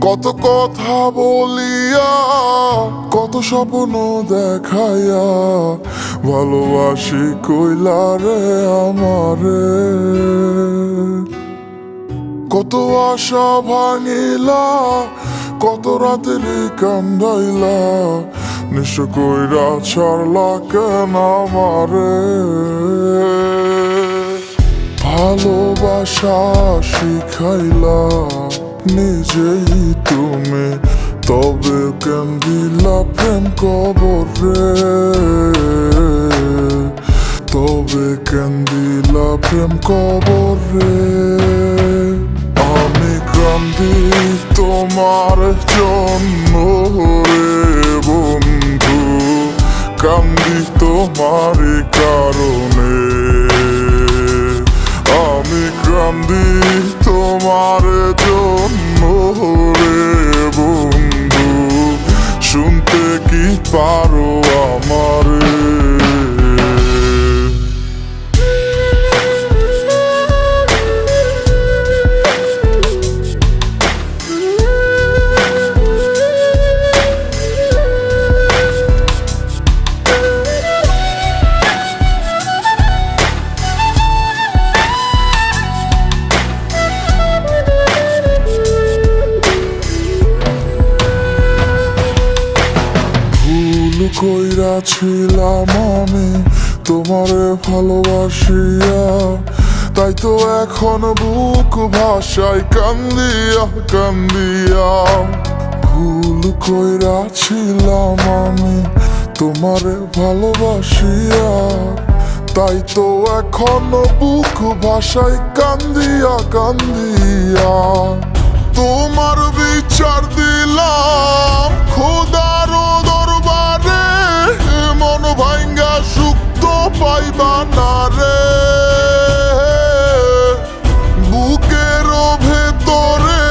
কত কথা বলিয়া, কত স্বপ্ন দেখাইয়া, ভালোবাসি কইলা রে আমারে। কত আশা ভাঙিলা, কত রাতের কান্দাইলা, নিঃস্ব কইরা ছাড়লা কেন আমারে। ভালোবাসা শিখাইলা নিজেই তুমি, তবে কেন দিলা প্রেম কবরে, তবে কেন দিলা প্রেম কবরে। আমি কান্দি তোমার জন্য রে বন্ধু, কান্দি তোমার কারণে। আমি কান্দি তোমার জন্য রে বন্ধু, শুনতে কি পারো আমারে। কইরাছিলাম আমি তোমারে ভালোবাসিয়া, তাই তো এখন বুক ভাষায় কান্দিয়া কান্দিয়া। ভুল কইরাছিলাম আমি তোমারে ভালোবাসিয়া, তাই তো এখন বুক ভাষায় কান্দিয়া কান্দিয়া। তোমার বিচার দিলাম খোদার দরবারে, মন ভাঙ্গা সুক্ত পাইবা না রে। বুকের ভেতরে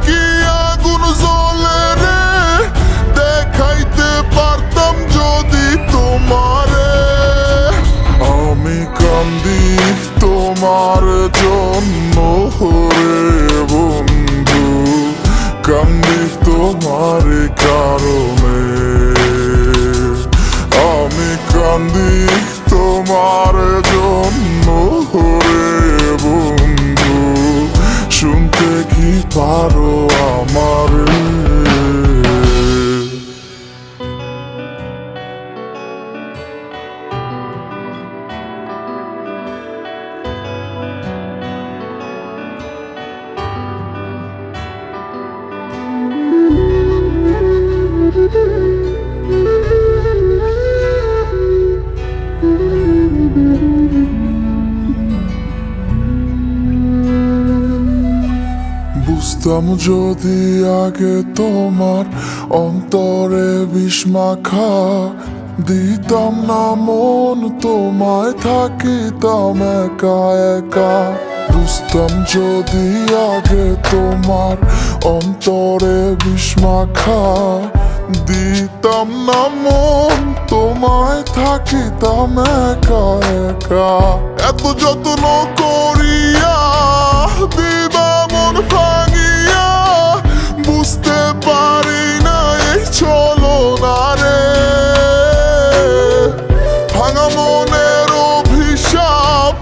কি আগুন জ্বলে রে, দেখাইতে পারতাম যদি তোমারে। আমি কান্দি তোমার জন্য রে বন্ধু, কান্দি তোমার কারণে। আমি কান্দি তোমার জন্য রে বন্ধু, শুনতে কি পারো আমারে। বুঝতাম যদি আগে তোমার অন্তরে বিষ মাখা, দিতাম না মন তোমায়, থাকিতাম একা একা। বুঝতাম যদি আগে তোমার অন্তরে বিষ মাখা, দিতাম না মন তোমায়, থাকিতাম একা একা। এত যত্ন করিয়া দিবা মন ভাঙিয়া, বুঝতে পারি না এই চলো না রে। ভাঙা মনের অভিশাপ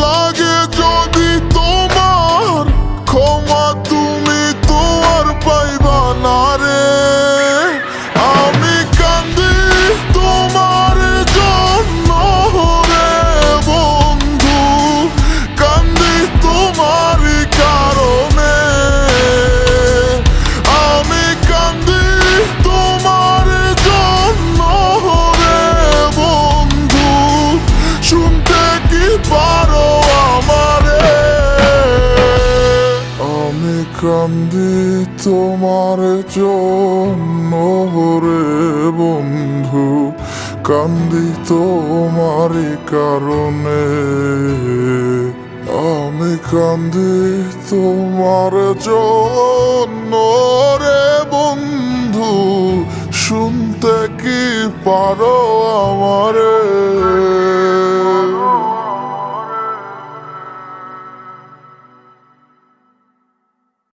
লাগে যদি তোমার, ক্ষমা তুমি তো আর পাইবা না রে। আমি কান্দি তোমার জন্য রে বন্ধু, কান্দি তোমার কারণে। আমি কান্দি তোমার জন্য রে বন্ধু, শুনতে কি পারো আমারে। আমি কান্দি তোমার জন্য রে বন্ধু, কান্দি তোমার কারণে। আমি কান্দি তোমার জন্য রে বন্ধু, শুনতে কি পারো।